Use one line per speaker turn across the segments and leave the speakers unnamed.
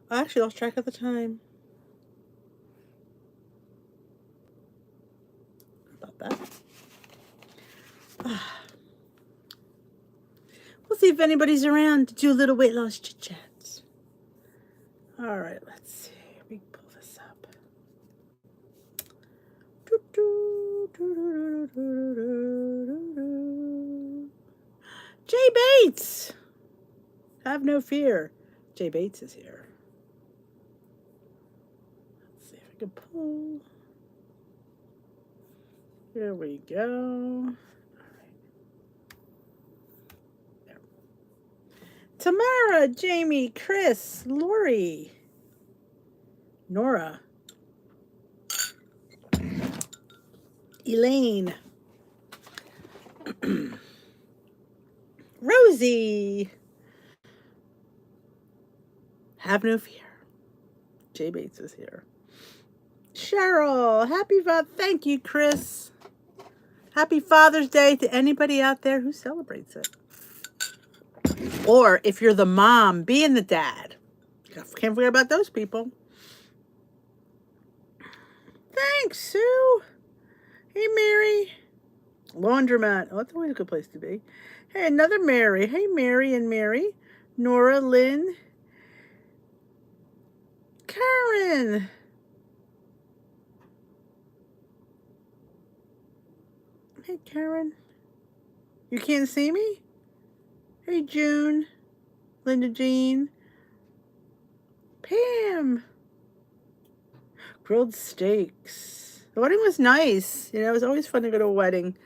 I actually lost track of the time. About that. We'll see if anybody's around to do a little weight loss chit chats. All right, let's see. We can pull this up. Jay Bates! Have no fear. Jay Bates is here. Let's see if I can pull. Here we go. Tamara, Jamie, Chris, Lori, Nora, Elaine, Rosie. Have no fear. Jay Bates is here. Cheryl, happy Father. Thank you, Chris. Happy Father's Day to anybody out there who celebrates it. Or if you're the mom, being the dad. Can't forget about those people. Thanks, Sue. Hey, Mary. Laundromat. Oh, that's always a good place to be. Hey, another Mary. Hey, Mary and Mary. Nora, Lynn. Karen. Hey, Karen. You can't see me? Hey, June. Linda Jean. Pam. Grilled steaks. The wedding was nice. You know, it was always fun to go to a wedding.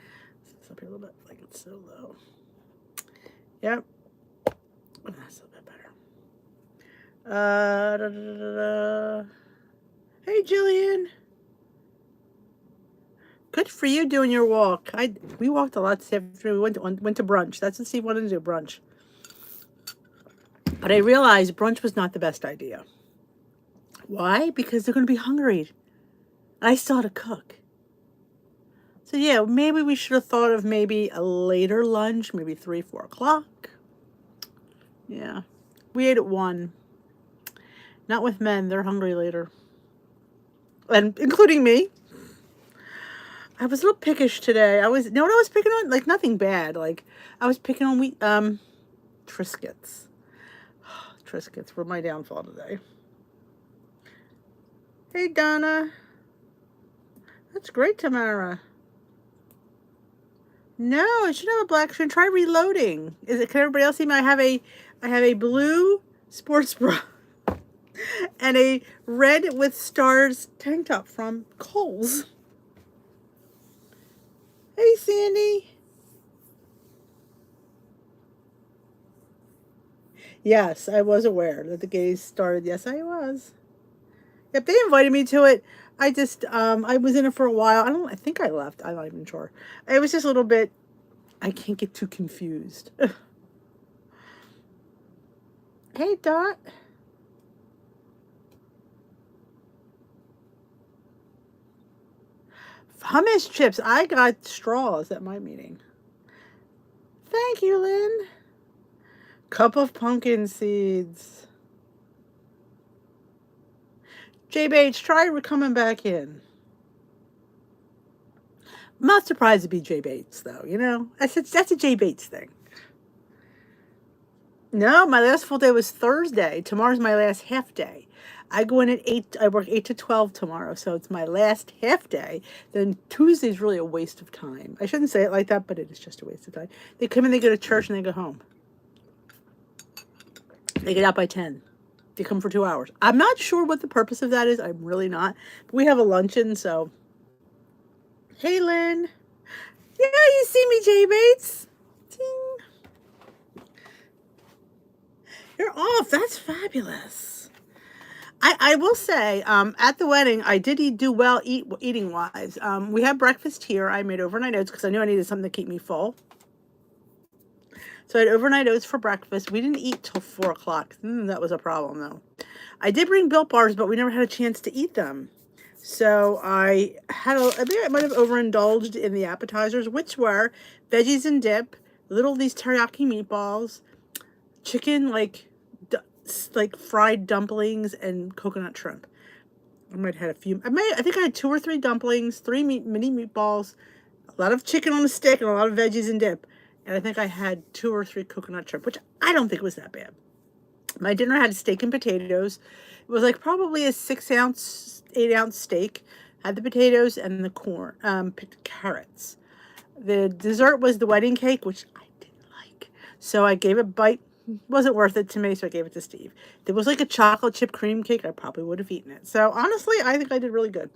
It's up here a little bit, like it's so low. Yep. Oh, that's a little bit better. Da, da, da, da. Hey, Jillian. Good for you doing your walk. We walked a lot this afternoon. We went to brunch. That's what Steve wanted to do, brunch. But I realized brunch was not the best idea. Why? Because they're going to be hungry. I still had to cook. So yeah, maybe we should have thought of maybe a later lunch, maybe 3, 4 o'clock. Yeah. We ate at 1. Not with men. They're hungry later. And including me. I was a little pickish today. You know what I was picking on? Like nothing bad. Like I was picking on Triscuits. Triscuits were my downfall today. Hey, Donna. That's great, Tamara. No, it should have a black screen. Try reloading. Can everybody else see me? I have a blue sports bra and a red with stars tank top from Kohl's. Hey, Sandy. Yes, I was aware that the gays started. Yes, I was. Yep, they invited me to it. I was in it for a while. I think I left. I'm not even sure. It was just a little bit, I can't get too confused. Hey, Dot. Hummus chips. I got straws at my meeting. Thank you, Lynn. Cup of pumpkin seeds. J Bates, try coming back in. I'm not surprised to be J Bates, though. You know, that's a J Bates thing. No, my last full day was Thursday. Tomorrow's my last half day. I go in at 8. I work 8 to 12 tomorrow, so it's my last half day. Then Tuesday's really a waste of time. I shouldn't say it like that, but it is just a waste of time. They come in, they go to church, and they go home. They get out by 10. They come for 2 hours. I'm not sure what the purpose of that is. I'm really not. But we have a luncheon, so. Hey, Lynn. Yeah, you see me, Jay Bates. Ting. You're off. That's fabulous. I will say, at the wedding, I did do well eating wise. We had breakfast here. I made overnight oats because I knew I needed something to keep me full. So I had overnight oats for breakfast. We didn't eat till 4 o'clock. That was a problem, though. I did bring Built Bars, but we never had a chance to eat them. So I think I might have overindulged in the appetizers, which were veggies and dip, these teriyaki meatballs, chicken, like like fried dumplings and coconut shrimp. I might have had a few. I think I had 2 or 3 dumplings, 3 mini meatballs, a lot of chicken on a stick, and a lot of veggies and dip. And I think I had 2 or 3 coconut shrimp, which I don't think was that bad. My dinner had steak and potatoes. It was like probably a 6-ounce, 8-ounce steak. Had the potatoes and the corn, carrots. The dessert was the wedding cake, which I didn't like. So I gave it a bite. Wasn't worth it to me, so I gave it to Steve. There was like a chocolate chip cream cake. I probably would have eaten it. So honestly, I think I did really good.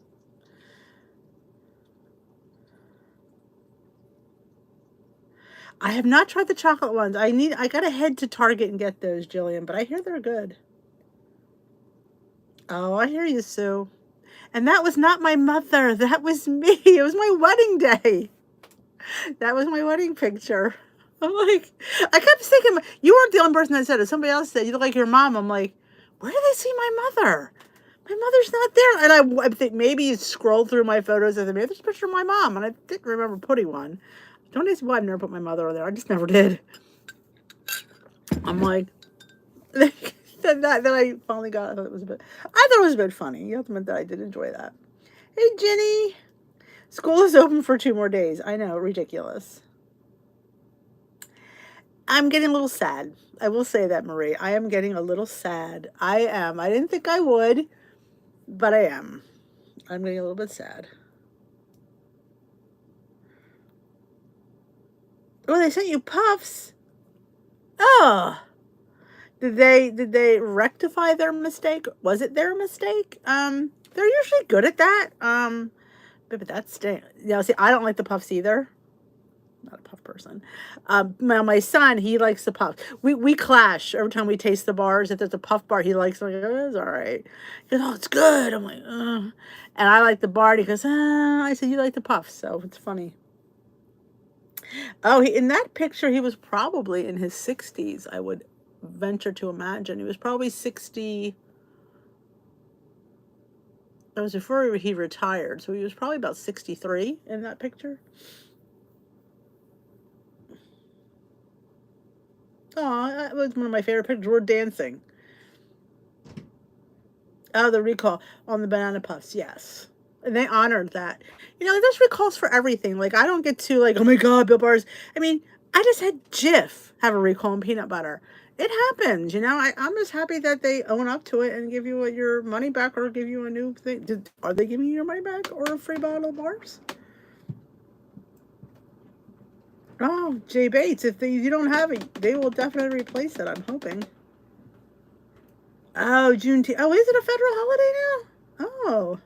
I have not tried the chocolate ones. I gotta head to Target and get those, Jillian, but I hear they're good. Oh, I hear you, Sue. And that was not my mother. That was me. It was my wedding day. That was my wedding picture. I'm like, I kept thinking, you weren't the only person that said it. Somebody else said, you look like your mom. I'm like, where did I see my mother? My mother's not there. And I think maybe you scrolled through my photos and maybe there's a picture of my mom. And I didn't remember putting one. Don't ask why I've never put my mother on there. I just never did. I'm like, then I finally got it. I thought it was a bit funny. You have to admit that I did enjoy that. Hey, Jenny. School is open for 2 more days. I know, ridiculous. I'm getting a little sad. I will say that, Marie. I am getting a little sad. I am. I didn't think I would, but I am. I'm getting a little bit sad. Oh, they sent you puffs. Oh. Did they rectify their mistake? Was it their mistake? They're usually good at that. But that's see, I don't like the puffs either. Not a puff person. My son, he likes the puffs. We clash every time we taste the bars. If there's a puff bar, he likes. I'm like, oh, it's all right. He goes, oh, it's good. I'm like, and I like the bar. And he goes, I said, you like the puffs, so it's funny. Oh, in that picture, he was probably in his 60s. I would venture to imagine he was probably 60. That was before he retired, so he was probably about 63 in that picture. Oh, that was one of my favorite pictures. We're dancing. Oh, the recall on the banana puffs, yes. And they honored that. There's recalls for everything. Like, I don't get to, like, oh my God, Bill Bars. I mean, I just had Jif have a recall on peanut butter. It happens, I'm just happy that they own up to it and give you your money back or give you a new thing. Are they giving you your money back or a free bottle of bars? Oh, Jay Bates, if you don't have it, they will definitely replace it, I'm hoping. Oh, Juneteenth. Oh, is it a federal holiday now? Oh.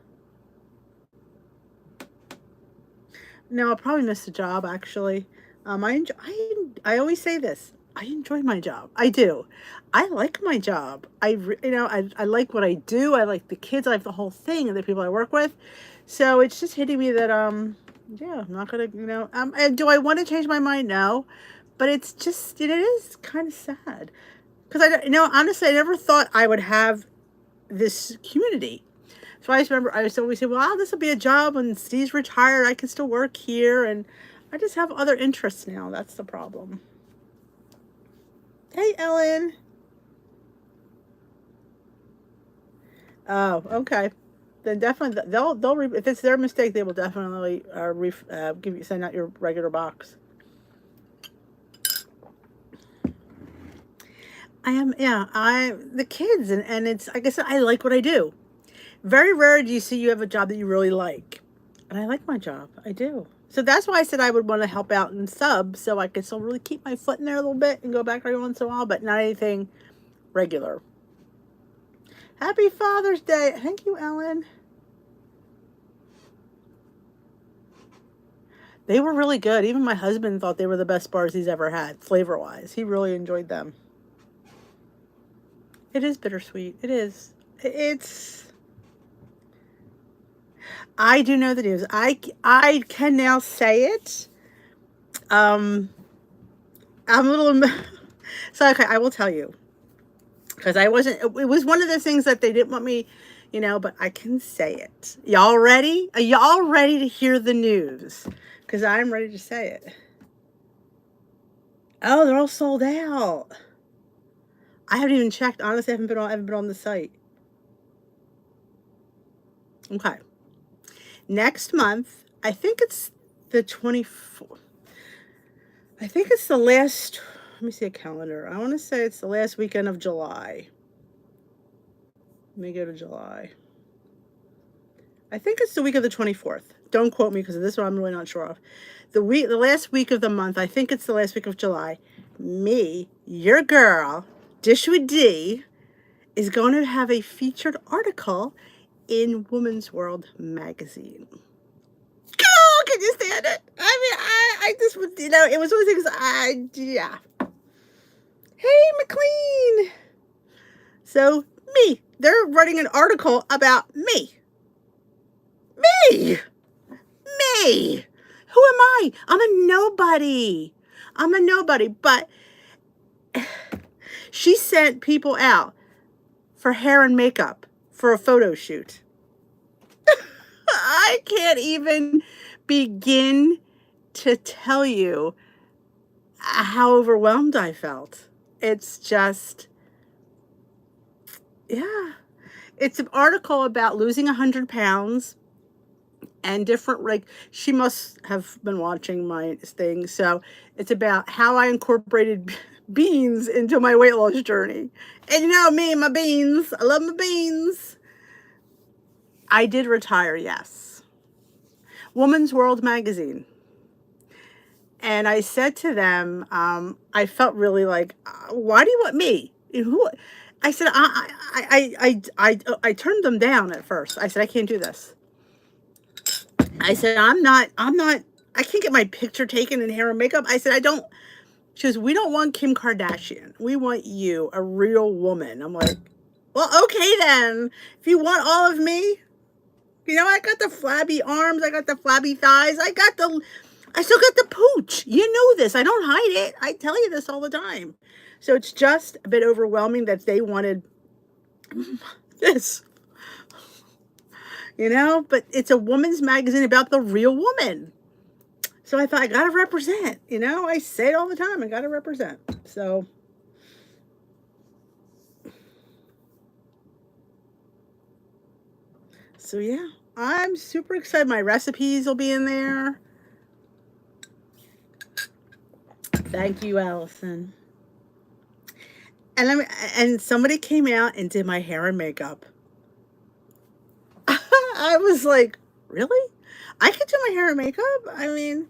No, I'll probably miss the job, actually. I always say this. I enjoy my job. I do. I like my job. I like what I do. I like the kids. I like the whole thing and the people I work with. So it's just hitting me that, yeah, I'm not going to, do I want to change my mind? No. But it's just, it is kind of sad. Because, honestly, I never thought I would have this community. So I just remember, I used to always say, well, this will be a job when Steve's retired. I can still work here. And I just have other interests now. That's the problem. Hey, Ellen. Oh, okay. Then definitely, they'll if it's their mistake, they will definitely send out your regular box. The kids, and it's, like I said, I like what I do. Very rare do you see you have a job that you really like. And I like my job. I do. So that's why I said I would want to help out and sub so I could still really keep my foot in there a little bit and go back every once in a while, but not anything regular. Happy Father's Day. Thank you, Ellen. They were really good. Even my husband thought they were the best bars he's ever had, flavor-wise. He really enjoyed them. It is bittersweet. It is. I do know the news. I can now say it. I'm a little... So, okay, I will tell you. Because I wasn't... It was one of the things that they didn't want me, but I can say it. Y'all ready? Are y'all ready to hear the news? Because I'm ready to say it. Oh, they're all sold out. I haven't even checked. Honestly, I haven't been on the site. Okay. Next month, I think it's the 24th. I think it's the last, let me see a calendar. I want to say it's the last weekend of July. Let me go to July. I think it's the week of the 24th. Don't quote me because this one I'm really not sure of. The last week of the month, I think it's the last week of July. Me, your girl, Dish with D, is going to have a featured article in Woman's World magazine. Oh, can you stand it? I mean, I just, it was one of the things yeah. Hey, McLean. So, me. They're writing an article about me. Me. Me. Who am I? I'm a nobody. I'm a nobody. But she sent people out for hair and makeup for a photo shoot. I can't even begin to tell you how overwhelmed I felt. It's just, yeah. It's an article about losing 100 pounds and different, like, she must have been watching my thing. So it's about how I incorporated beans into my weight loss journey. And you know me, my beans. I love my beans. I did retire, yes. Woman's World magazine. And I said to them, I felt really like, why do you want me? Who? I said, I turned them down at first. I said, I can't do this. I said, I can't get my picture taken in hair and makeup. I said, I don't. She goes, we don't want Kim Kardashian. We want you, a real woman. I'm like, well, okay then. If you want all of me, I got the flabby arms. I got the flabby thighs. I still got the pooch. You know this. I don't hide it. I tell you this all the time. So it's just a bit overwhelming that they wanted this. But it's a woman's magazine about the real woman. So I thought, I got to represent. I say it all the time. I got to represent. So yeah, I'm super excited. My recipes will be in there. Thank you, Allison. And somebody came out and did my hair and makeup. I was like, really? I could do my hair and makeup? I mean,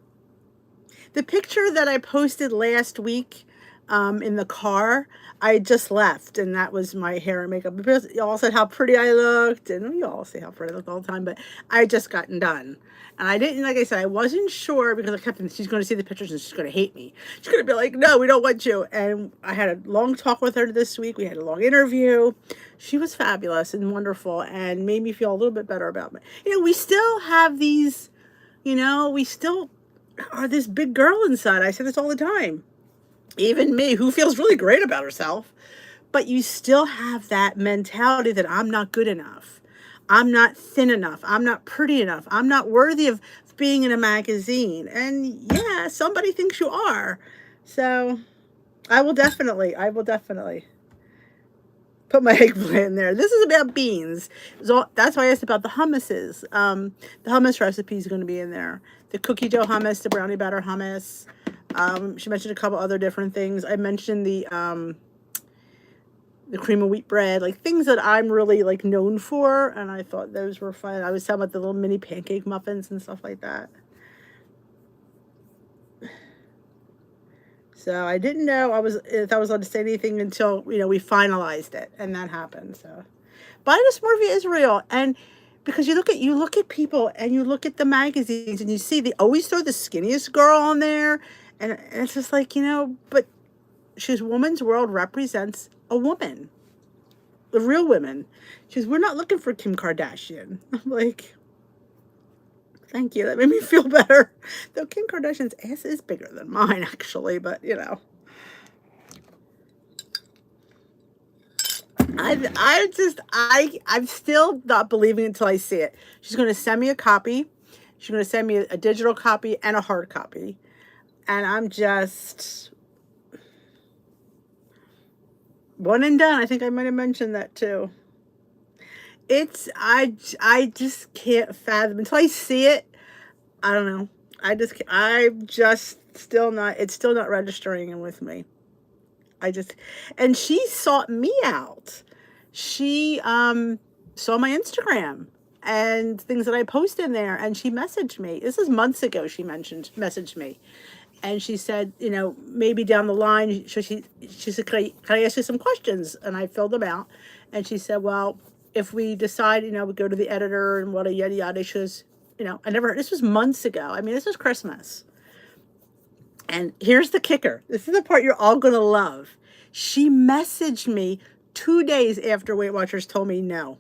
the picture that I posted last week in the car, I just left, and that was my hair and makeup. Because y'all said how pretty I looked, and we all say how pretty I look all the time, but I had just gotten done. And I didn't, like I said, I wasn't sure because I kept thinking she's going to see the pictures and she's going to hate me. She's going to be like, no, we don't want you. And I had a long talk with her this week. We had a long interview. She was fabulous and wonderful and made me feel a little bit better about me. We still have these, we still are this big girl inside. I say this all the time. Even me, who feels really great about herself. But you still have that mentality that I'm not good enough. I'm not thin enough. I'm not pretty enough. I'm not worthy of being in a magazine. And yeah, somebody thinks you are. So I will definitely put my eggplant in there. This is about beans. That's why I asked about the hummuses. The hummus recipe is going to be in there. The cookie dough hummus, the brownie batter hummus. She mentioned a couple other different things. I mentioned the cream of wheat bread, like things that I'm really like known for, and I thought those were fun. I was talking about the little mini pancake muffins and stuff like that. So I didn't know if I was allowed to say anything until we finalized it, and that happened. So, Body Dysmorphia is real, and because you look at people and you look at the magazines and you see they always throw the skinniest girl on there, and it's just like but Woman's World represents a woman, the real women. We're not looking for Kim Kardashian. I'm like, thank you. That made me feel better. Though Kim Kardashian's ass is bigger than mine, actually, but I'm still not believing it until I see it. She's going to send me a copy. She's going to send me a digital copy and a hard copy. And I'm just, One and done. I think I might have mentioned that too. I just can't fathom until I see it. I don't know. I'm just still not, it's still not registering with me. I just, and she sought me out. She saw my Instagram and things that I post in there, and she messaged me. This is months ago. She messaged me, and she said, maybe down the line. So she said, can I ask you some questions? And I filled them out, and she said, well, if we decide, we go to the editor and what a yada yada. She was, I never. This was months ago. I mean, this was Christmas. And here's the kicker. This is the part you're all going to love. She messaged me 2 days after Weight Watchers told me no.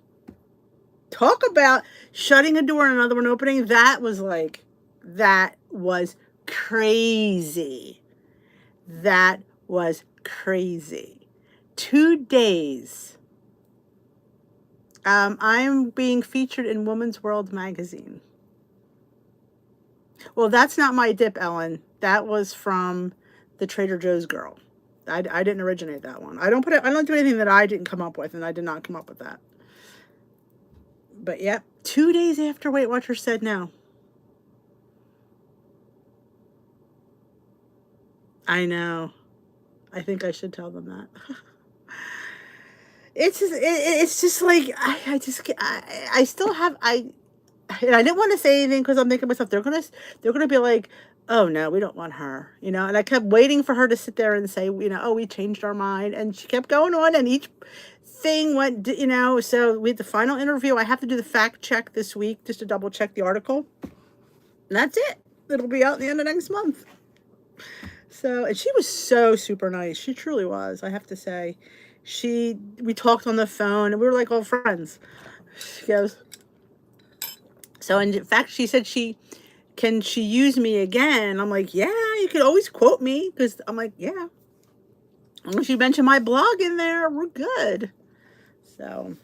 Talk about shutting a door and another one opening. That was crazy. That was crazy. 2 days. I'm being featured in Woman's World magazine. Well, that's not my dip, Ellen. That was from the Trader Joe's girl. I didn't originate that one. I don't do anything that I didn't come up with, and I did not come up with that. But yeah, 2 days after Weight Watchers said no. I know. I think I should tell them that. It's just like I still have and I didn't want to say anything because I'm thinking to myself they're gonna be like, oh no, we don't want her, and I kept waiting for her to sit there and say, oh, we changed our mind, and she kept going on, and each thing went, so we had the final interview. I have to do the fact check this week just to double check the article, and that's it. It'll be out at the end of next month. So, and she was so super nice. She truly was, I have to say. We talked on the phone, and we were like all friends. She goes, so in fact, she said can she use me again? I'm like, yeah, you could always quote me, because I'm like, yeah. As long as you mention my blog in there, we're good. So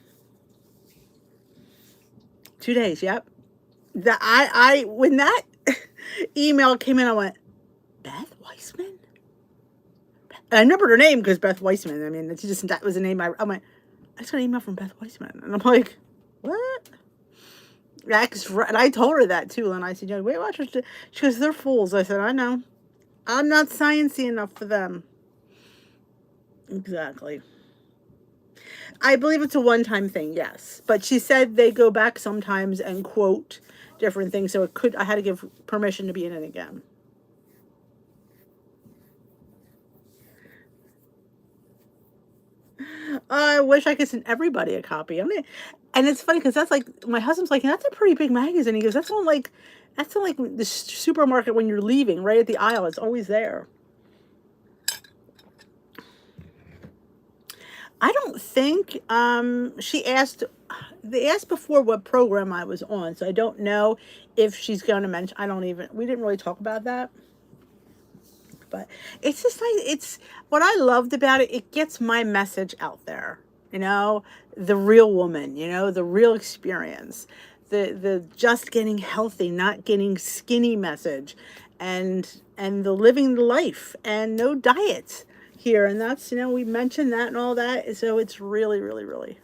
2 days, yep. When that email came in, I went, Beth Weissman? And I remembered her name because Beth Weissman. I mean, that was a name I went, I just got an email from Beth Weissman. And I'm like, what? And I told her that too. And I said, Weight Watchers, she goes, they're fools. I said, I know. I'm not sciencey enough for them. Exactly. I believe it's a one-time thing, yes. But she said they go back sometimes and quote different things. So I had to give permission to be in it again. I wish I could send everybody a copy. And it's funny because that's like, my husband's like, that's a pretty big magazine. He goes, that's on like the supermarket when you're leaving, right at the aisle. It's always there. I don't think they asked before what program I was on, so I don't know if she's going to mention. We didn't really talk about that. But it's just like, it's what I loved about it. It gets my message out there, the real woman, the real experience, the just getting healthy, not getting skinny message, and the living the life, and no diets here. And that's, we mentioned that and all that. So it's really, really, really,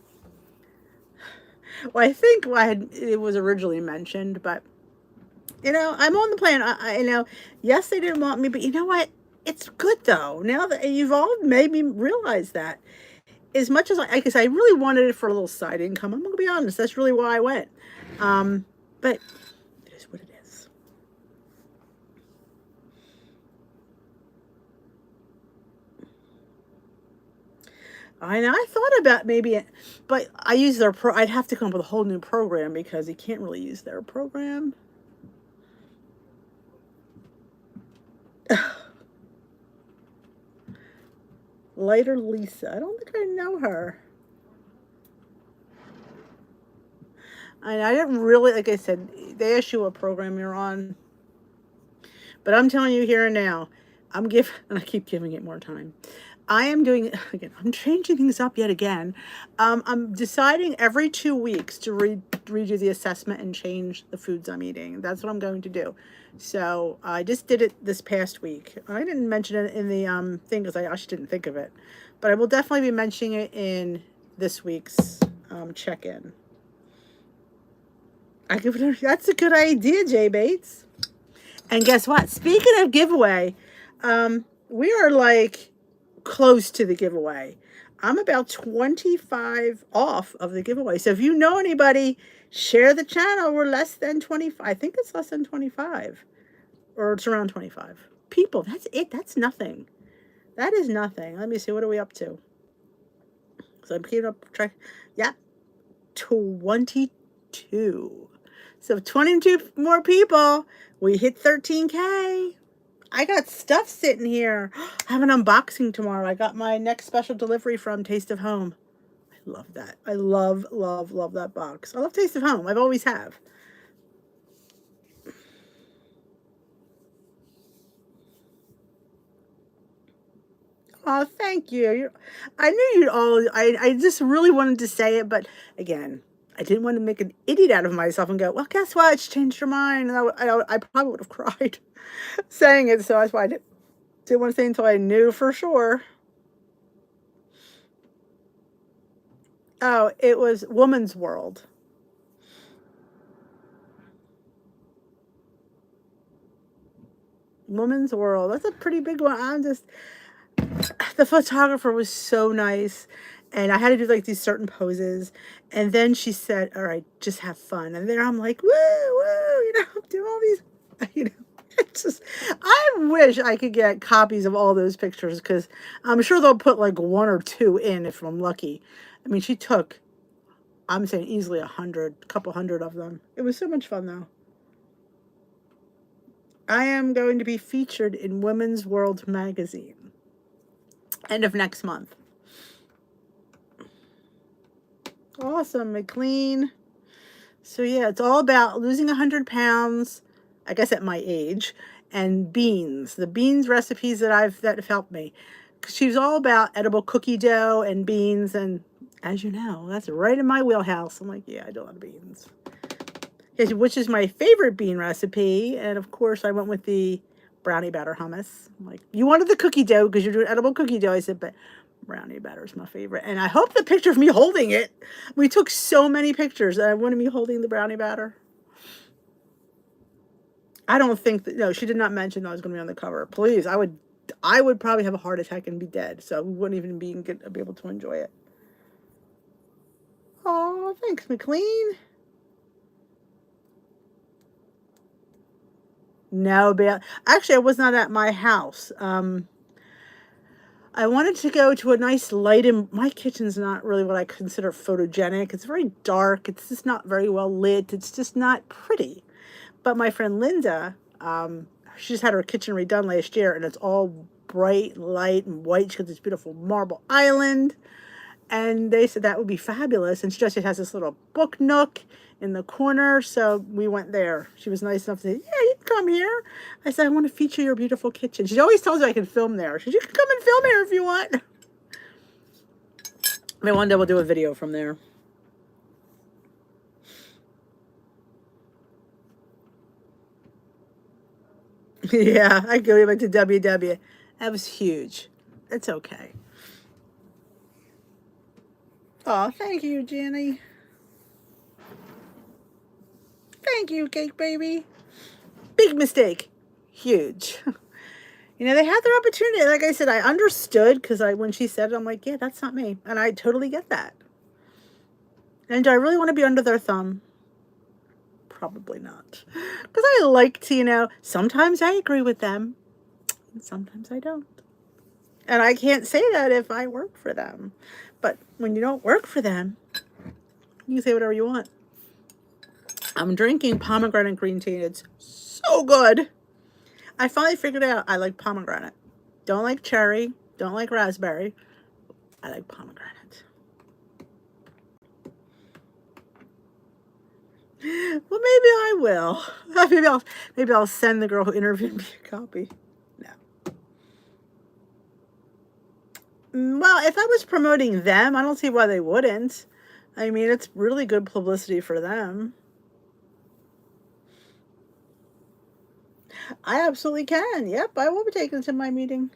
well, I think it was originally mentioned, but I'm on the plan. Yes, they didn't want me, but you know what? It's good though. Now that you've all made me realize that, as much as because I really wanted it for a little side income. I'm gonna be honest. That's really why I went. But it is what it is. I thought about maybe, but I use their I'd have to come up with a whole new program because you can't really use their program. Lighter Lisa. I don't think I know her. I didn't really, like I said, they ask you what program you're on. But I'm telling you here and now, and I keep giving it more time. I am doing, again, I'm changing things up yet again. I'm deciding every 2 weeks to redo the assessment and change the foods I'm eating. That's what I'm going to do. So I just did it this past week. I didn't mention it in the thing because I actually didn't think of it. But I will definitely be mentioning it in this week's check-in. That's a good idea, Jay Bates. And guess what? Speaking of giveaway, we are like close to the giveaway. I'm about 25 off of the giveaway. So if you know anybody, share the channel. We're less than 25. I think it's less than 25. Or it's around 25. People, that's it. That's nothing. That is nothing. Let me see. What are we up to? So I'm keeping up track. Yeah. 22. So 22 more people. We hit 13K. I got stuff sitting here. I have an unboxing tomorrow. I got my next special delivery from Taste of Home. I love that. I love, love, love that box. I love Taste of Home. I've always have. Oh, thank you. I knew you'd all, I just really wanted to say it, but again, I didn't want to make an idiot out of myself and go, well, guess what? It's changed your mind. And I probably would have cried saying it, so that's why I didn't want to say until I knew for sure. Oh, it was Woman's World. Woman's World. That's a pretty big one. The photographer was so nice. And I had to do like these certain poses. And then she said, all right, just have fun. And there I'm like, woo, woo, do all these, it's just, I wish I could get copies of all those pictures because I'm sure they'll put like one or two in if I'm lucky. I mean, she took, I'm saying easily 100, couple hundred of them. It was so much fun though. I am going to be featured in Women's World magazine end of next month. Awesome, McLean. So yeah, it's all about losing 100 pounds, I guess at my age, and beans. The beans recipes that have helped me. She was all about edible cookie dough and beans, and as you know, that's right in my wheelhouse. I'm like, yeah, I do a lot of beans. Which is my favorite bean recipe, and of course I went with the brownie batter hummus. I'm like, you wanted the cookie dough because you're doing edible cookie dough. I said, but brownie batter is my favorite. And I hope the picture of me holding it. We took so many pictures. I wanted me holding the brownie batter. I don't think that, no, she did not mention I was going to be on the cover. Please, I would probably have a heart attack and be dead. So we wouldn't even be able to enjoy it. Oh, thanks, McLean. No, but actually, I was not at my house. I wanted to go to a nice light, and my kitchen's not really what I consider photogenic. It's very dark. It's just not very well lit. It's just not pretty. But my friend Linda, she just had her kitchen redone last year, and it's all bright, light, and white. She got this beautiful marble island, and they said that would be fabulous. And she just has this little book nook in the corner, so we went there. She was nice enough to say, yeah, you can come here. I said, I want to feature your beautiful kitchen. She always tells me I can film there. She said, you can come and film here if you want. Maybe one day we'll do a video from there. Yeah, I go back to WW. That was huge. It's okay. Oh, thank you, Jenny. Thank you, Cake Baby. Big mistake. Huge. They had their opportunity. Like I said, I understood because when she said it, I'm like, yeah, that's not me. And I totally get that. And do I really want to be under their thumb? Probably not. Because I like to, sometimes I agree with them and sometimes I don't. And I can't say that if I work for them. But when you don't work for them, you can say whatever you want. I'm drinking pomegranate green tea. It's so good. I finally figured out I like pomegranate. Don't like cherry. Don't like raspberry. I like pomegranate. Well, maybe I will. Maybe I'll send the girl who interviewed me a copy. No. Well, if I was promoting them, I don't see why they wouldn't. I mean, it's really good publicity for them. I absolutely can. Yep, I will be taken to my meeting.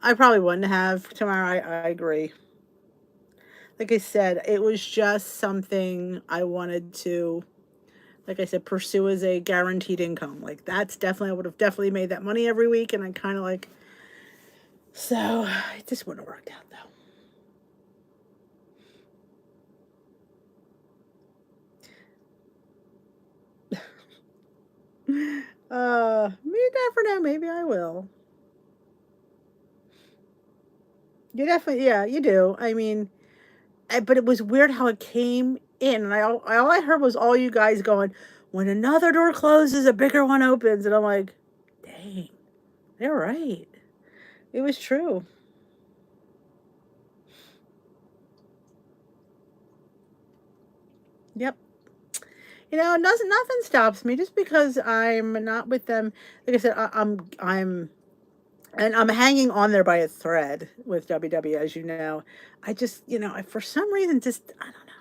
I probably wouldn't have, Tamara. I agree. Like I said, it was just something I wanted to, like I said, pursue as a guaranteed income. Like that's definitely, I would have definitely made that money every week, and I kind of like, so it just wouldn't have worked out though. You never know. Maybe I will. You definitely, yeah, you do. I mean, but it was weird how it came in, and all I heard was all you guys going, "When another door closes, a bigger one opens," and I'm like, "Dang, they're right. It was true." Yep. Nothing stops me just because I'm not with them. Like I said, and I'm hanging on there by a thread with WW, as you know. I just, for some reason, just I don't know.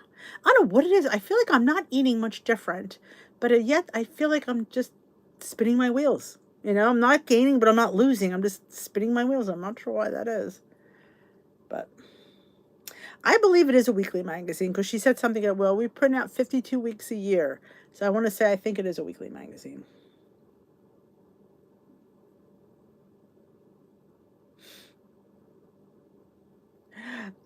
I don't know what it is. I feel like I'm not eating much different, but yet I feel like I'm just spinning my wheels. I'm not gaining, but I'm not losing. I'm just spinning my wheels. I'm not sure why that is, but I believe it is a weekly magazine because she said something that, well, we print out 52 weeks a year. So I want to say I think it is a weekly magazine.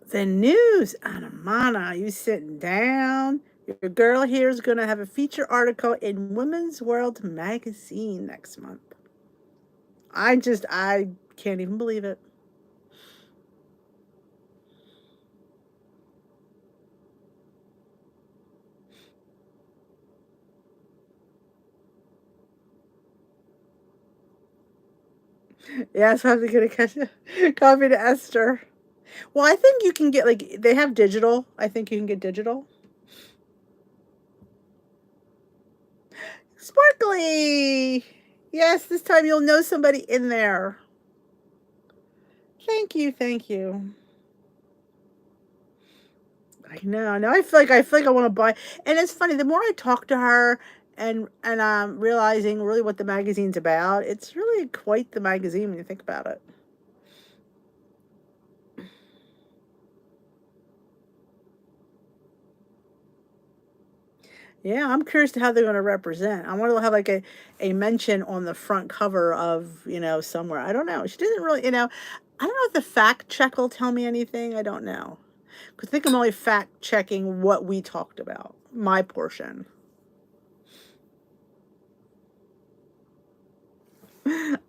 The news, Anamana, you sitting down? Your girl here is going to have a feature article in Women's World magazine next month. I can't even believe it. Yeah, so I have to get a copy to Esther. Well, I think you can get, like, they have digital. I think you can get digital. Sparkly! Yes, this time you'll know somebody in there. Thank you, thank you. I know. Now I feel like I want to buy. And it's funny. The more I talk to her, and I'm realizing really what the magazine's about. It's really quite the magazine when you think about it. Yeah, I'm curious to how they're going to represent. I want to have like a mention on the front cover of somewhere. I don't know. She doesn't really. I don't know if the fact check will tell me anything. I don't know. Because I think I'm only fact checking what we talked about, my portion.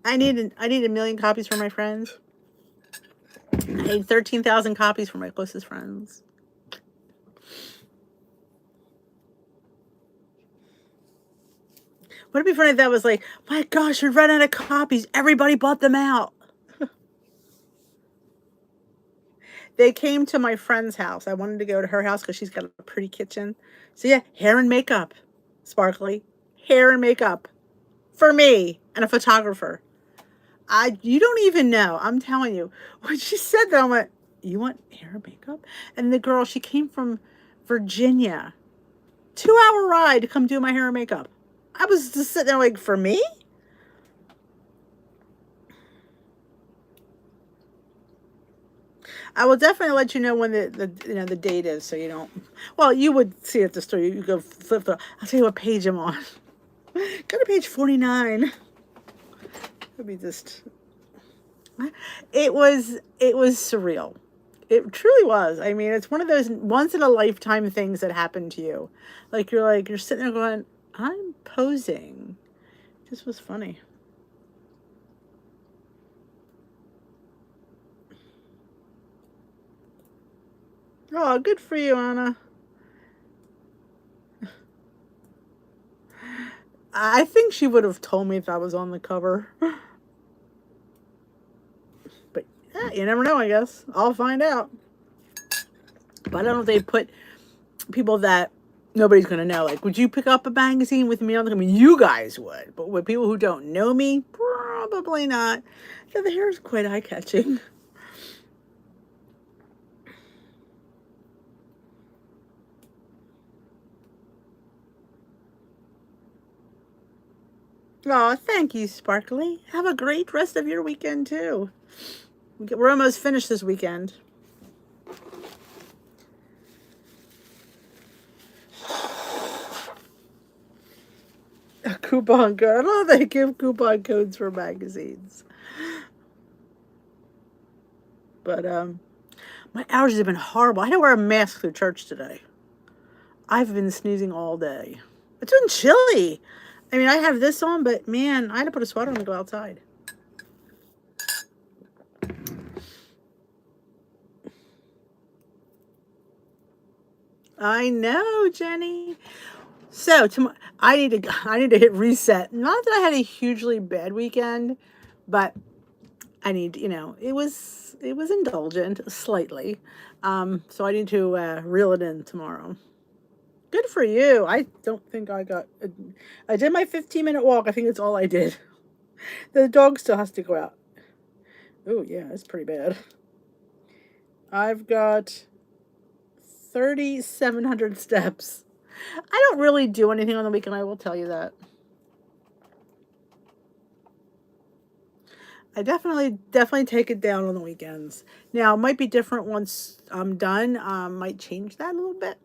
I need a million copies for my friends. I need 13,000 copies for my closest friends. Would it be funny if that was like, my gosh, we ran out of copies. Everybody bought them out. They came to my friend's house. I wanted to go to her house because she's got a pretty kitchen. So yeah, hair and makeup, sparkly, hair and makeup for me and a photographer. You don't even know. I'm telling you. When she said that, I went, "You want hair and makeup?" And the girl, she came from Virginia, 2-hour ride to come do my hair and makeup. I was just sitting there like, for me? I will definitely let you know when the date is, so you don't. Well, you would see at the store. You go flip the. I'll tell you what page I'm on. Go to page 49. It'd be just. It was surreal. It truly was. I mean, it's one of those once in a lifetime things that happen to you. You're sitting there going, "I'm posing." It just was funny. Oh, good for you, Anna. I think she would have told me if I was on the cover. But yeah, you never know, I guess. I'll find out. But I don't know if they put people that nobody's going to know. Like, would you pick up a magazine with me on the cover? I mean, you guys would. But with people who don't know me, probably not. Yeah, the hair is quite eye catching. Oh, thank you, Sparkly. Have a great rest of your weekend, too. We're almost finished this weekend. A coupon code. Oh, they give coupon codes for magazines. But my allergies have been horrible. I had to wear a mask through church today. I've been sneezing all day. It's been chilly. I mean, I have this on, but man, I had to put a sweater on to go outside. I know, Jenny. So I need to hit reset. Not that I had a hugely bad weekend, but I need, it was indulgent slightly. So I need to reel it in tomorrow. Good for you. I don't think I did my 15-minute walk. I think that's all I did. The dog still has to go out. Oh yeah, it's pretty bad. I've got 3,700 steps. I don't really do anything on the weekend, I will tell you that. I definitely take it down on the weekends. Now, it might be different once I'm done. Might change that a little bit.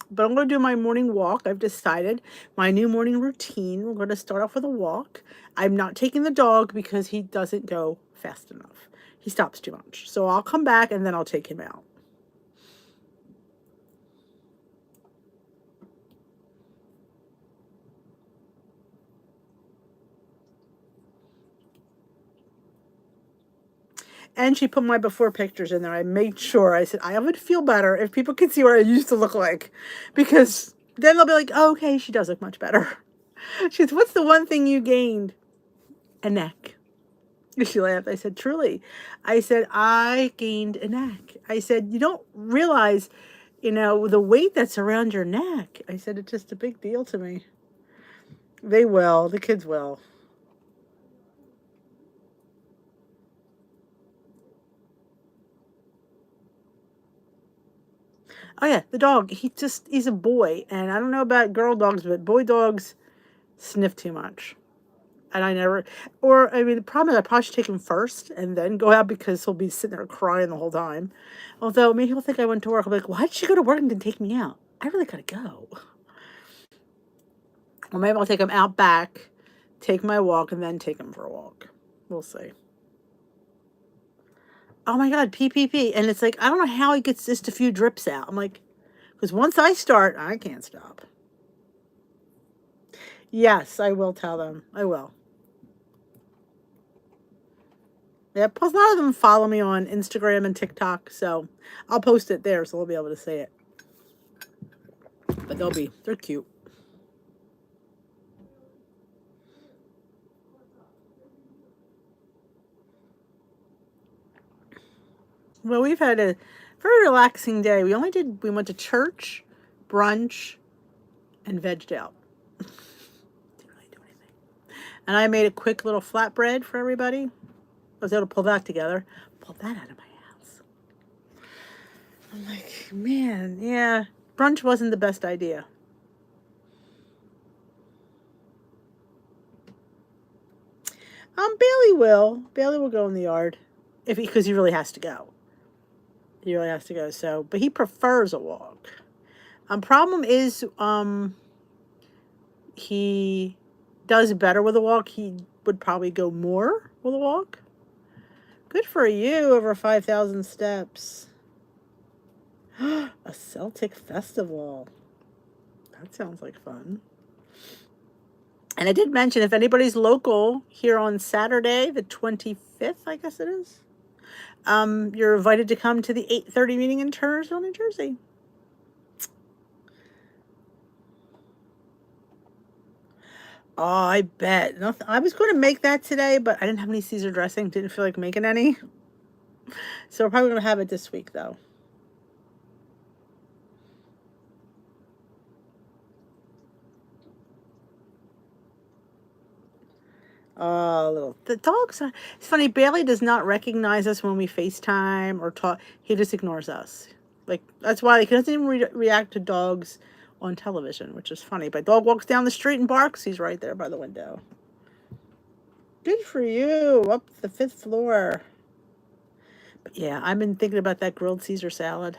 But I'm going to do my morning walk. I've decided my new morning routine. We're going to start off with a walk. I'm not taking the dog because he doesn't go fast enough. He stops too much. So I'll come back and then I'll take him out. And she put my before pictures in there. I made sure. I said, I would feel better if people could see what I used to look like. Because then they'll be like, oh, okay, she does look much better. She said, what's the one thing you gained? A neck. She laughed. I said, truly. I said, I gained a neck. I said, you don't realize, the weight that's around your neck. I said, it's just a big deal to me. They will. The kids will. Oh yeah, the dog. He's a boy, and I don't know about girl dogs, but boy dogs sniff too much. And the problem is I probably should take him first and then go out because he'll be sitting there crying the whole time. Although maybe he'll think I went to work. I'll be like, why did you go to work and didn't take me out? I really gotta go. Or maybe I'll take him out back, take my walk, and then take him for a walk. We'll see. Oh my God, PPP. And it's like, I don't know how he gets just a few drips out. I'm like, because once I start, I can't stop. Yes, I will tell them. I will. Yeah, plus a lot of them follow me on Instagram and TikTok, so I'll post it there so they'll be able to see it. But they're cute. Well, we've had a very relaxing day. We went to church, brunch, and vegged out. Didn't really do anything. And I made a quick little flatbread for everybody. I was able to pull that together. Pull that out of my house. I'm like, man, yeah, brunch wasn't the best idea. Bailey will. Bailey will go in the yard because he really has to go. He really has to go. So, but he prefers a walk. Problem is, he does better with a walk. He would probably go more with a walk. Good for you, over 5,000 steps. A Celtic festival. That sounds like fun. And I did mention, if anybody's local here on Saturday, the 25th, I guess it is, you're invited to come to the 8:30 meeting in Turnersville, New Jersey. Oh, I bet. I was going to make that today, but I didn't have any Caesar dressing. Didn't feel like making any. So we're probably going to have it this week, though. The dogs are, it's funny, Bailey does not recognize us when we FaceTime or talk. He just ignores us. Like, that's why he doesn't even react to dogs on television, which is funny. But dog walks down the street and barks. He's right there by the window. Good for you. Up the 5th floor. But yeah, I've been thinking about that grilled Caesar salad.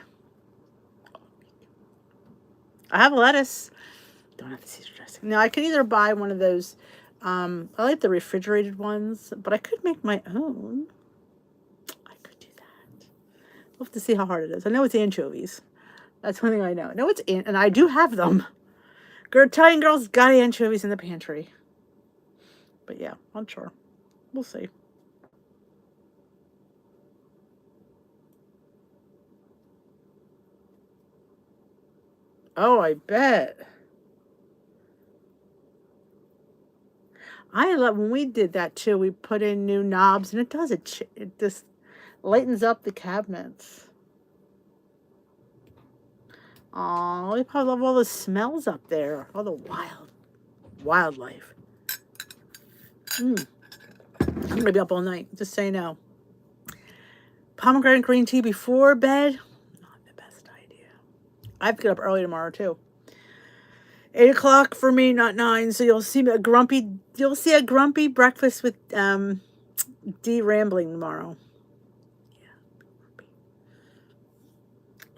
I have lettuce. Don't have the Caesar dressing. Now, I could either buy one of those. I like the refrigerated ones, but I could make my own. I could do that. We'll have to see how hard it is. I know it's anchovies. That's one thing I know. I know it's and I do have them. Italian girls got anchovies in the pantry. But yeah, I'm sure. We'll see. Oh, I bet. I love when we did that too. We put in new knobs, and it does it. It just lightens up the cabinets. Oh, we probably love all the smells up there. All the wildlife. Mm. I'm gonna be up all night. Just so you know. Pomegranate green tea before bed. Not the best idea. I have to get up early tomorrow too. 8 o'clock for me, not 9. So you'll see a grumpy. You'll see a grumpy breakfast with D rambling tomorrow.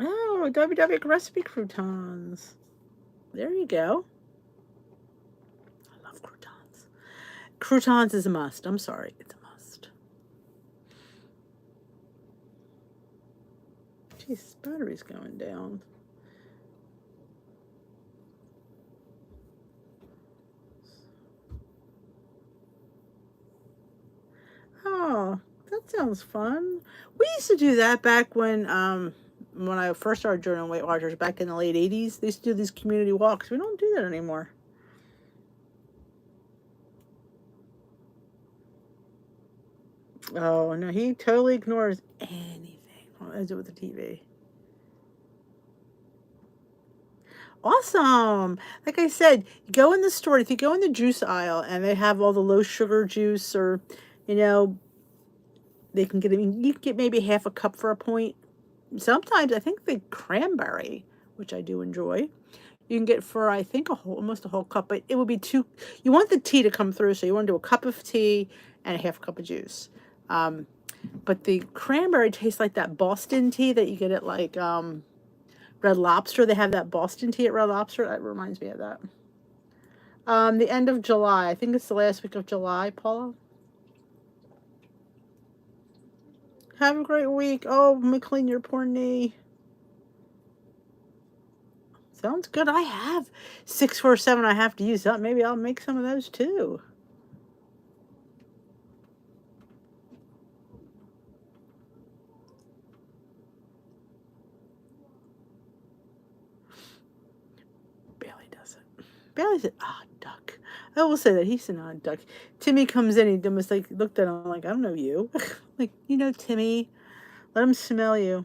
Oh, WW recipe croutons. There you go. I love croutons. Croutons is a must. I'm sorry, it's a must. Jeez, battery's going down. Oh, that sounds fun. We used to do that back when I first started joining Weight Watchers back in the late 80s. They used to do these community walks. We don't do that anymore. Oh, no, he totally ignores anything. What does it with the TV? Awesome. Like I said, go in the store. If you go in the juice aisle and they have all the low sugar juice, or, you know, they can get, you can get maybe half a cup for a point. Sometimes I think the cranberry, which I do enjoy, you can get for, I think, almost a whole cup, but it would be too, you want the tea to come through, so you want to do a cup of tea and a half a cup of juice. But the cranberry tastes like that Boston tea that you get at like Red Lobster. They have that Boston tea at Red Lobster. That reminds me of that. The end of July. I think it's the last week of July, Paula. Have a great week. Oh, McLean, your poor knee. Sounds good. I have 647 I have to use up. Maybe I'll make some of those too. Bailey does it. Bailey's an odd duck. I will say that he's an odd duck. Timmy comes in, he almost like looked at him like, I don't know you. Like, you know, Timmy, let him smell you.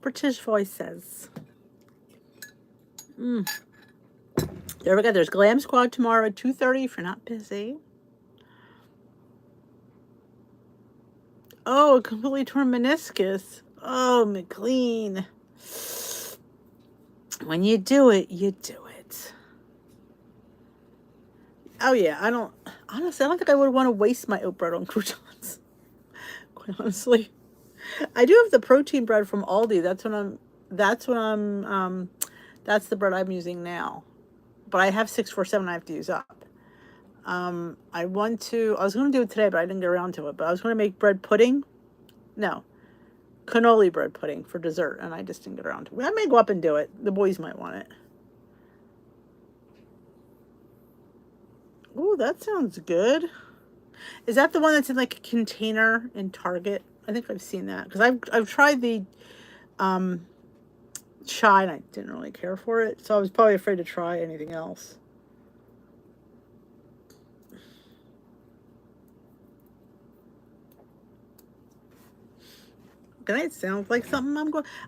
British voice says. There we go. There's Glam Squad tomorrow at 2:30 if you're not busy. Oh, a completely torn meniscus. Oh, McLean. When you do it, you do it. Oh, yeah. Honestly, I don't think I would want to waste my oat bread on croutons. Quite honestly. I do have the protein bread from Aldi. That's the bread I'm using now. But I have 647 I have to use up. I was going to do it today, but I didn't get around to it. But I was going to make bread pudding. No, cannoli bread pudding for dessert, and I just didn't get around to it. I may go up and do it. The boys might want it. Oh, that sounds good. Is that the one that's in like a container in Target? I think I've seen that because I've tried the chai and I didn't really care for it, so I was probably afraid to try anything else. That sounds like something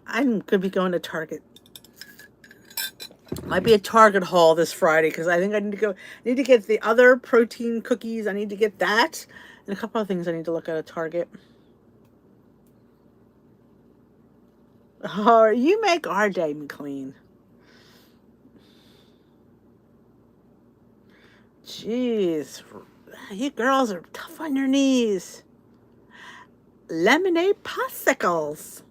I'm gonna be going to Target. Might be a Target haul this Friday because I think I need to go. I need to get the other protein cookies. I need to get that and a couple of things I need to look at Target. Oh, you make our day, McLean. Jeez. You girls are tough on your knees. Lemonade popsicles.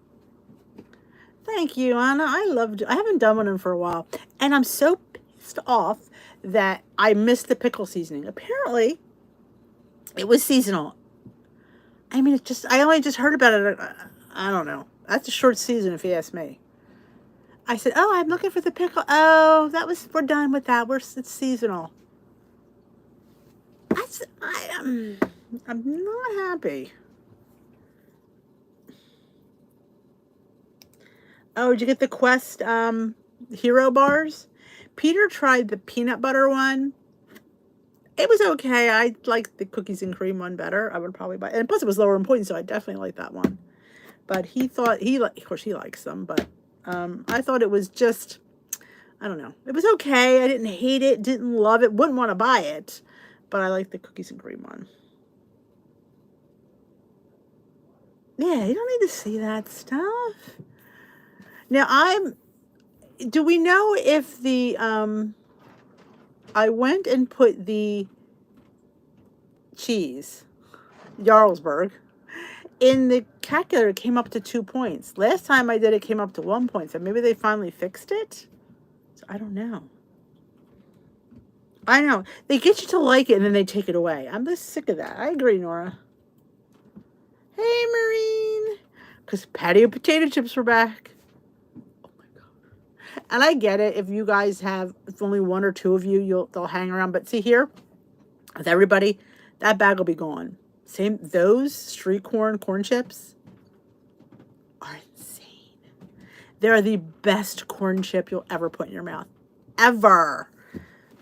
Thank you, Anna. I haven't done one in for a while. And I'm so pissed off that I missed the pickle seasoning. Apparently, it was seasonal. I mean, I only just heard about it. I don't know. That's a short season, if you ask me. I said, oh, I'm looking for the pickle. Oh, we're done with that. It's seasonal. I'm not happy. Oh, did you get the Quest Hero bars? Peter tried the peanut butter one. It was okay. I liked the cookies and cream one better. I would probably buy it. And plus it was lower in points, so I definitely like that one. But he thought, of course he likes them, but I thought it was just, I don't know. It was okay. I didn't hate it, didn't love it, wouldn't want to buy it, but I like the cookies and cream one. Yeah, you don't need to see that stuff. Now do we know if I went and put the cheese, Jarlsberg, in the calculator, it came up to 2 points. Last time I did it came up to 1 point, so maybe they finally fixed it? So I don't know. I know. They get you to like it and then they take it away. I'm just sick of that. I agree, Nora. Hey, Marine. Because patio potato chips were back. Oh, my God. And I get it. If you guys if only one or two of you, they'll hang around. But see here, with everybody, that bag will be gone. Those street corn chips are insane. They're the best corn chip you'll ever put in your mouth. Ever.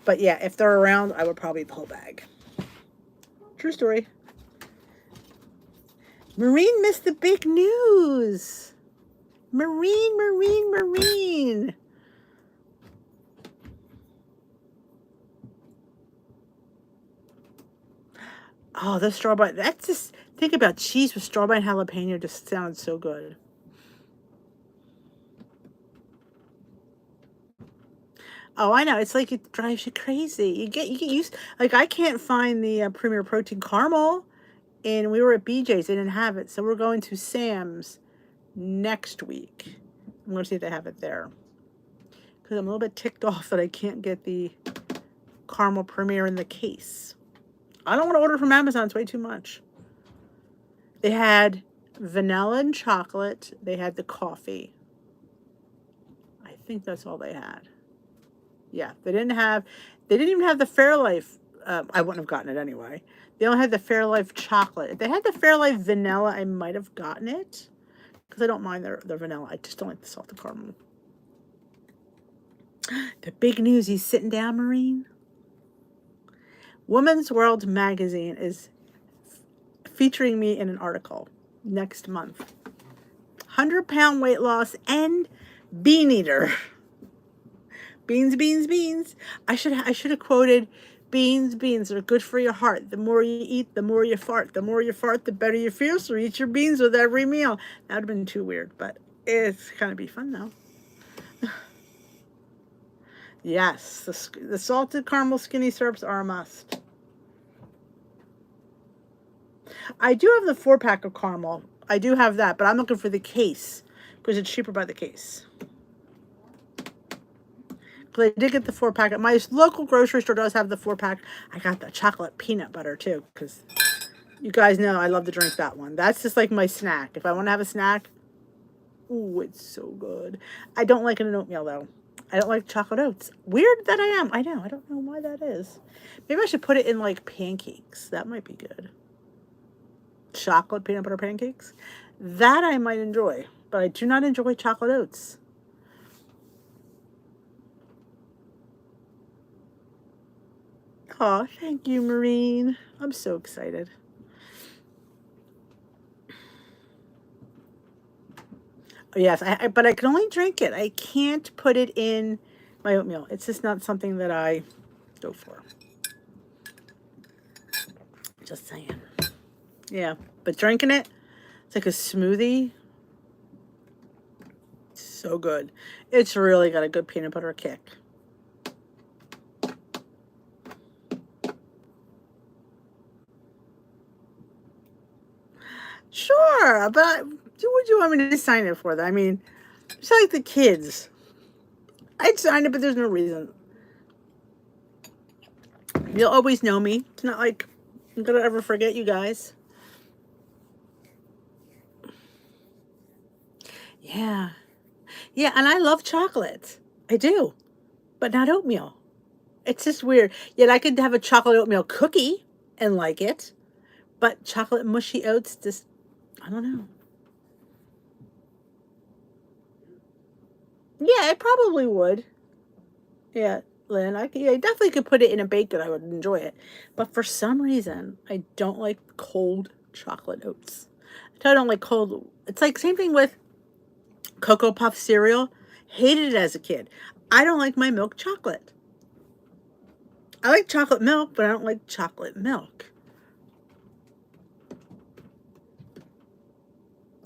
But yeah, if they're around, I would probably pull bag. True story. Marine missed the big news. Marine. Oh, the strawberry. That's just, think about cheese with strawberry and jalapeno just sounds so good. Oh, I know. It's like it drives you crazy. You get used. Like I can't find the Premier Protein caramel, and we were at BJ's. They didn't have it, so we're going to Sam's next week. I'm going to see if they have it there, because I'm a little bit ticked off that I can't get the caramel Premier in the case. I don't want to order from Amazon. It's way too much. They had vanilla and chocolate. They had the coffee. I think that's all they had. Yeah, they didn't even have the Fairlife. I wouldn't have gotten it anyway. They only had the Fairlife chocolate. If they had the Fairlife vanilla, I might have gotten it, because I don't mind their vanilla. I just don't like the salted caramel. The big news, he's sitting down, Marine. Women's World magazine is featuring me in an article next month. 100-pound weight loss and bean eater. Beans. I should have quoted, beans are good for your heart. The more you eat, the more you fart. The more you fart, the better you feel. So eat your beans with every meal. That would have been too weird, but it's kind of be fun though. Yes, the salted caramel skinny syrups are a must. I do have the 4-pack of caramel. I do have that, but I'm looking for the case because it's cheaper by the case. Because I did get the 4-pack. My local grocery store does have the 4-pack. I got the chocolate peanut butter too, because you guys know I love to drink that one. That's just like my snack. If I want to have a snack, ooh, it's so good. I don't like it in oatmeal though. I don't like chocolate oats. Weird that I am. I know. I don't know why that is. Maybe I should put it in like pancakes. That might be good. Chocolate peanut butter pancakes. That I might enjoy. But I do not enjoy chocolate oats. Oh, thank you, Marine. I'm so excited. Yes, but I can only drink it. I can't put it in my oatmeal. It's just not something that I go for. Just saying. Yeah, but drinking it, it's like a smoothie. So good. It's really got a good peanut butter kick. Sure, but what would you want me to sign it for? That I mean, it's like the kids. I'd sign it, but there's no reason. You'll always know me. It's not like I'm gonna ever forget you guys. Yeah. Yeah, and I love chocolate. I do, but not oatmeal. It's just weird. Yet I could have a chocolate oatmeal cookie and like it, but chocolate mushy oats just, I don't know. Yeah, I probably would. Yeah, Lynn, yeah, I definitely could put it in a bake and I would enjoy it. But for some reason, I don't like cold chocolate oats. I don't like cold. It's like same thing with Cocoa Puff cereal. Hated it as a kid. I don't like my milk chocolate. I like chocolate milk, but I don't like chocolate milk.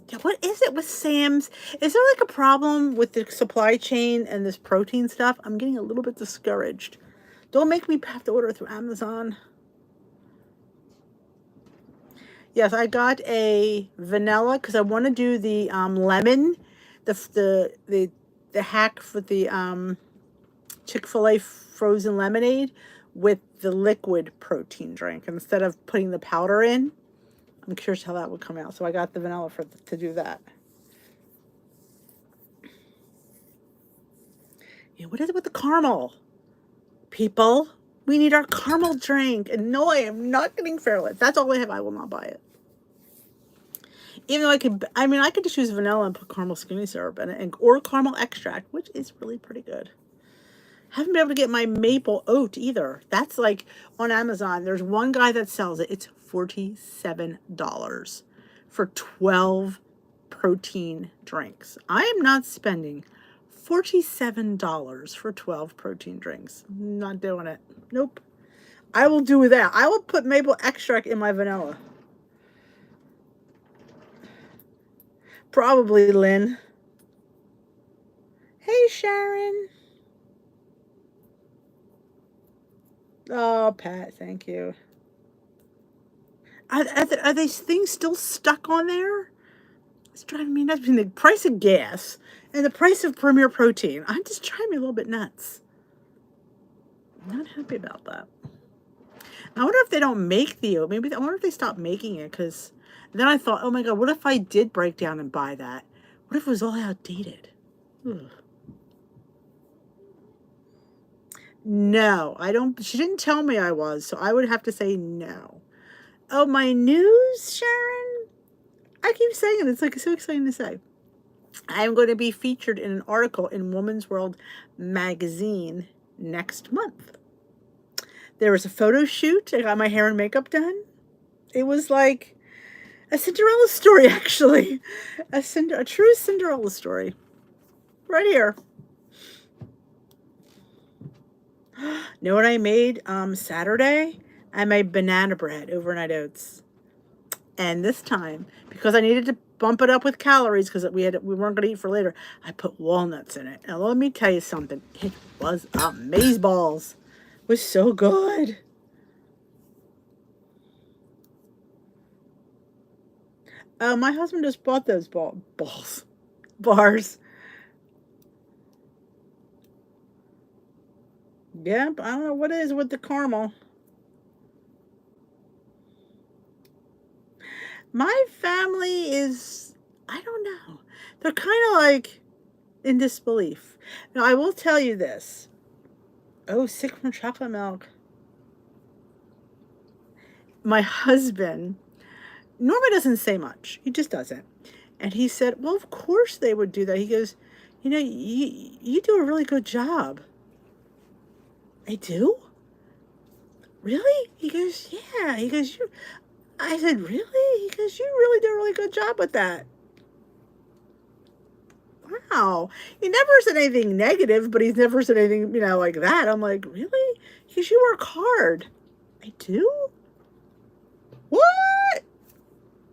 Yeah, what is it with Sam's? Is there like a problem with the supply chain and this protein stuff? I'm getting a little bit discouraged. Don't make me have to order through Amazon. Yes, I got a vanilla because I want to do the lemon, the hack for the Chick-fil-A frozen lemonade with the liquid protein drink instead of putting the powder in. I'm curious how that would come out. So I got the vanilla to do that. Yeah, what is it with the caramel? People, we need our caramel drink. And no, I am not getting Fairlit. That's all I have. I will not buy it. Even though I could just use vanilla and put caramel skinny syrup in it, or caramel extract, which is really pretty good. Haven't been able to get my maple oat either. That's like on Amazon. There's one guy that sells it. It's $47 for 12 protein drinks. I am not spending $47 for 12 protein drinks. Not doing it. Nope. I will do that. I will put maple extract in my vanilla. Probably, Lynn. Hey, Sharon. Oh, Pat, thank you. Are these things still stuck on there? It's driving me nuts between the price of gas and the price of Premier Protein. I'm just driving me a little bit nuts. I'm not happy about that. I wonder if they don't make the oat. Maybe I wonder if they stop making it because then I thought, oh my God, what if I did break down and buy that? What if it was all outdated? Ugh. No, I don't. She didn't tell me I was, so I would have to say no. Oh, my news, Sharon? I keep saying it. It's like so exciting to say. I'm going to be featured in an article in Woman's World magazine next month. There was a photo shoot. I got my hair and makeup done. It was like a Cinderella story, actually. A true Cinderella story. Right here. Know what I made Saturday? I made banana bread, overnight oats. And this time, because I needed to bump it up with calories because we weren't going to eat for later, I put walnuts in it. And let me tell you something. It was amazeballs. It was so good. My husband just bought those bars. Yeah, but I don't know what it is with the caramel. My family is, I don't know. They're kind of like in disbelief. Now, I will tell you this. Oh, sick from chocolate milk. My husband normally doesn't say much. He just doesn't. And he said, well, of course they would do that. He goes, you know, you do a really good job. I do? Really? He goes, yeah. He goes, I said, really? He goes, you really did a really good job with that. Wow. He never said anything negative, but he's never said anything, like that. I'm like, really? Because you work hard. I do? What?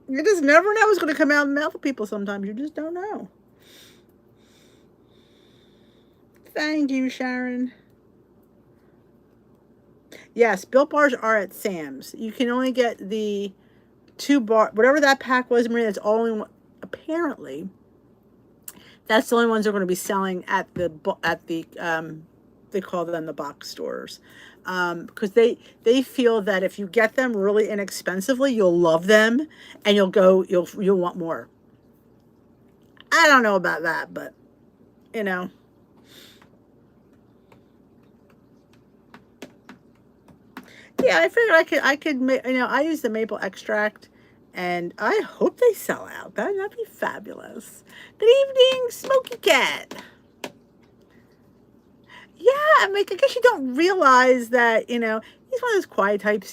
You just never know what's going to come out of the mouth of people sometimes. You just don't know. Thank you, Sharon. Yes, Built Bars are at Sam's. You can only get the 2 bar, whatever that pack was, Maria, that's only one, apparently, that's the only ones they're going to be selling at the they call them the box stores, because they feel that if you get them really inexpensively, you'll love them, and you'll want more. I don't know about that, but you know, yeah, I figured I could I use the maple extract, and I hope they sell out. That'd be fabulous. Good evening, Smoky Cat. Yeah, I'm like, I guess you don't realize that, he's one of those quiet types,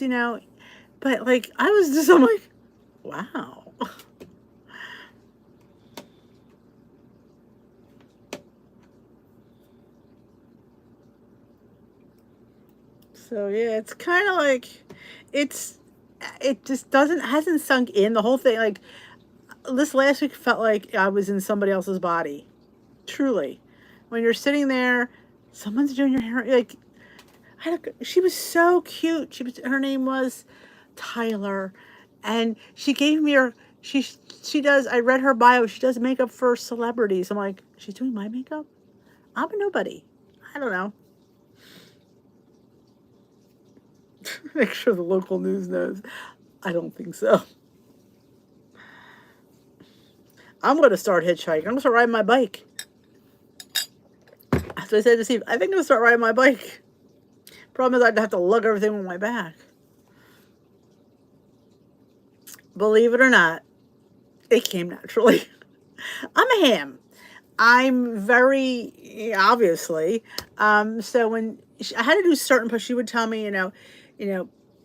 but like, I'm like, wow. So yeah, it's kind of like, it's, it just hasn't sunk in the whole thing. Like, this last week felt like I was in somebody else's body. Truly. When you're sitting there, someone's doing your hair, like, she was so cute. Her name was Tyler, and she gave me her. She does. I read her bio. She does makeup for celebrities. I'm like, she's doing my makeup. I'm a nobody. I don't know. Make sure the local news knows. I don't think so. I'm going to start hitchhiking. I'm going to start riding my bike. That's what I said to Steve. I think I'm going to start riding my bike. Problem is, I'd have to lug everything on my back. Believe it or not, it came naturally. I'm a ham. I'm very obviously. So when I had to do certain push, she would tell me,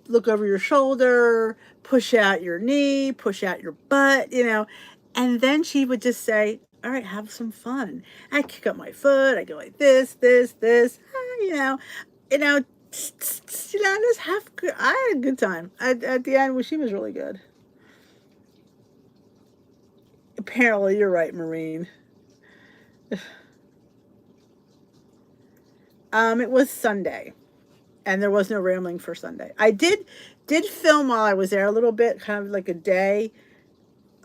look over your shoulder, push out your knee, push out your butt, and then she would just say, "All right, have some fun." I kick up my foot. I go like this, you know, just have. I had a good time. At the end, well, she was really good. Apparently, you're right, Marine. It was Sunday, and there was no rambling for Sunday. I did film while I was there a little bit, kind of like a day.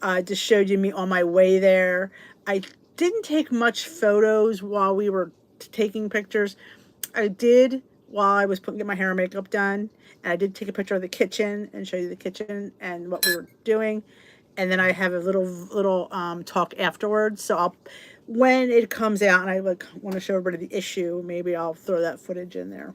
I just showed you me on my way there. I didn't take much photos while we were taking pictures. I did while I was getting my hair and makeup done, and I did take a picture of the kitchen and show you the kitchen and what we were doing. And then I have a little talk afterwards. So when it comes out and I like want to show everybody the issue, maybe I'll throw that footage in there.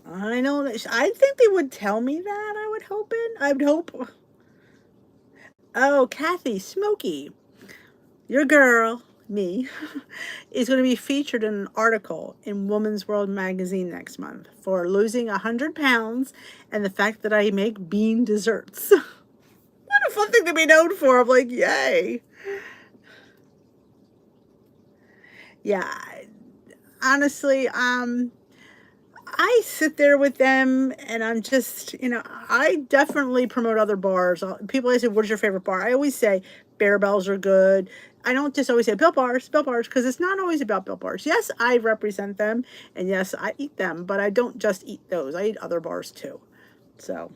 I know that I think they would tell me that. I would hope. Oh, Kathy, Smokey, your girl, me, is going to be featured in an article in Woman's World magazine next month for losing 100 pounds and the fact that I make bean desserts. What a fun thing to be known for. I'm like, yay. Yeah, honestly, I sit there with them and I'm just, I definitely promote other bars. People always say, "What's your favorite bar?" I always say Bear Bells are good. I don't just always say Built Bars, because it's not always about Built Bars. Yes, I represent them, and yes, I eat them, but I don't just eat those. I eat other bars too. So,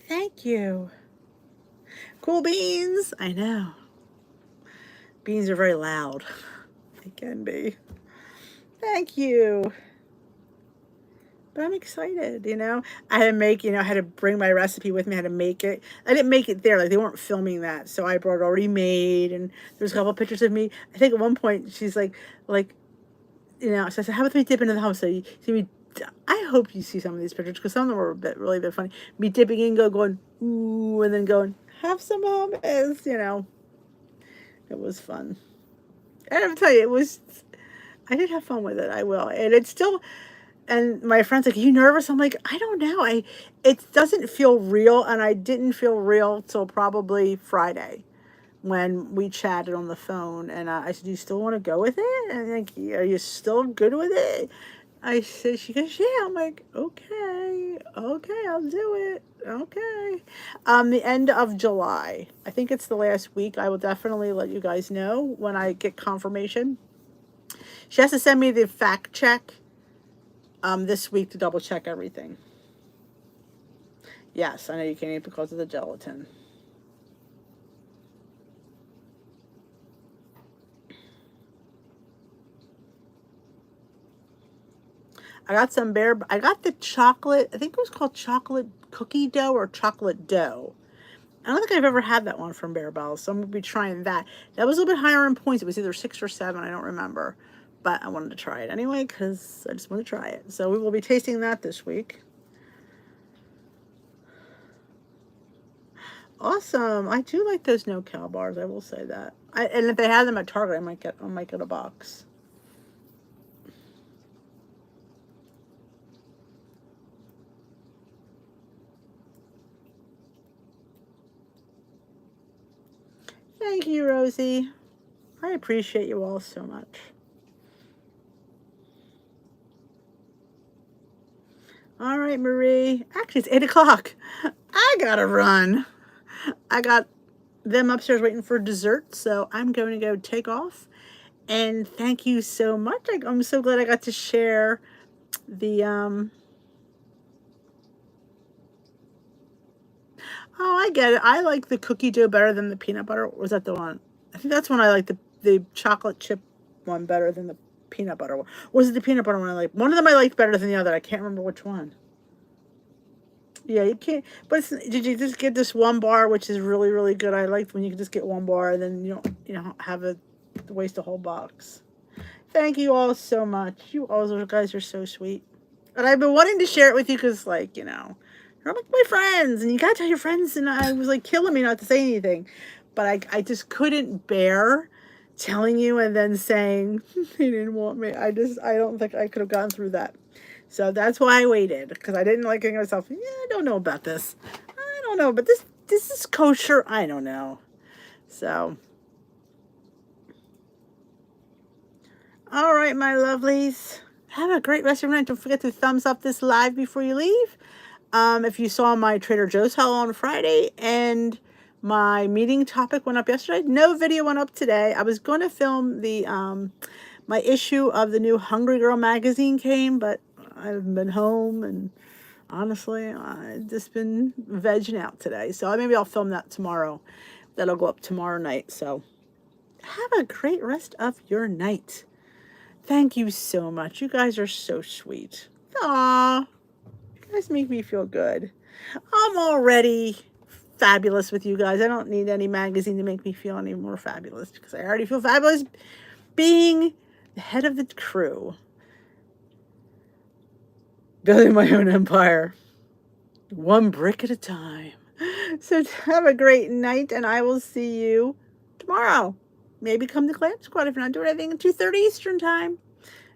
thank you. Cool beans. I know. Beans are very loud. They can be. Thank you. But I'm excited, I had to make, I had to bring my recipe with me. I had to make it. I didn't make it there. Like, they weren't filming that. So I brought it already made. And there's a couple of pictures of me. I think at one point she's like, so I said, "How about we dip into the house?" So you see me. I hope you see some of these pictures because some of them were really a bit funny. Me dipping in, going, ooh, and then going, "Have some hummus," It was fun. And I'm telling you, I did have fun with it. I will. And it's still, and my friend's like, "Are you nervous?" I'm like, "I don't know. It doesn't feel real." And I didn't feel real till probably Friday when we chatted on the phone. And I said, "Do you still want to go with it?" And like, "Are you still good with it?" I said, she goes, yeah. I'm like, okay, I'll do it. Okay. The end of July. I think it's the last week. I will definitely let you guys know when I get confirmation. She has to send me the fact check this week to double check everything. Yes, I know you can't eat because of the gelatin. I got some I got the chocolate, I think it was called chocolate cookie dough or chocolate dough. I don't think I've ever had that one from Bear Bells, so I'm going to be trying that. That was a little bit higher in points. It was either 6 or 7, I don't remember. But I wanted to try it anyway because I just want to try it. So we will be tasting that this week. Awesome. I do like those no-cal bars, I will say that. And if they have them at Target, I might get a box. Thank you, Rosie. I appreciate you all so much. All right, Marie. Actually, it's 8 o'clock. I gotta run. I got them upstairs waiting for dessert, so I'm going to go take off. And thank you so much. I'm so glad I got to share the oh, I get it. I like the cookie dough better than the peanut butter. Or was that the one? I think that's when I like the chocolate chip one better than the peanut butter one. Or was it the peanut butter one I like? One of them I liked better than the other. I can't remember which one. Yeah, you can't. But did you just get this one bar, which is really, really good? I liked when you could just get one bar and then you don't have a waste a whole box. Thank you all so much. You all guys are so sweet. And I've been wanting to share it with you because, like, you're like my friends, and you gotta tell your friends. And I was like killing me not to say anything, but I just couldn't bear telling you and then saying they didn't want me. I don't think I could have gone through that. So that's why I waited, because I didn't like thinking to myself, yeah, I don't know about this. I don't know, but this is kosher. I don't know. So, all right, my lovelies. Have a great rest of your night. Don't forget to thumbs up this live before you leave. If you saw my Trader Joe's haul on Friday and my meeting topic went up yesterday, no video went up today. I was going to film the my issue of the new Hungry Girl magazine came, but I've been home and honestly, I've just been vegging out today. So maybe I'll film that tomorrow. That'll go up tomorrow night. So have a great rest of your night. Thank you so much. You guys are so sweet. Aww. You guys make me feel good. I'm already fabulous with you guys. I don't need any magazine to make me feel any more fabulous because I already feel fabulous being the head of the crew. Building my own empire. One brick at a time. So have a great night, and I will see you tomorrow. Maybe come to Clan Squad if you're not doing anything at 2:30 Eastern time.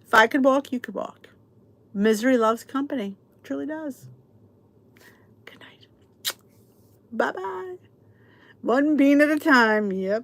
If I could walk, you could walk. Misery loves company. It truly does. Good night. Bye-bye. One bean at a time. Yep.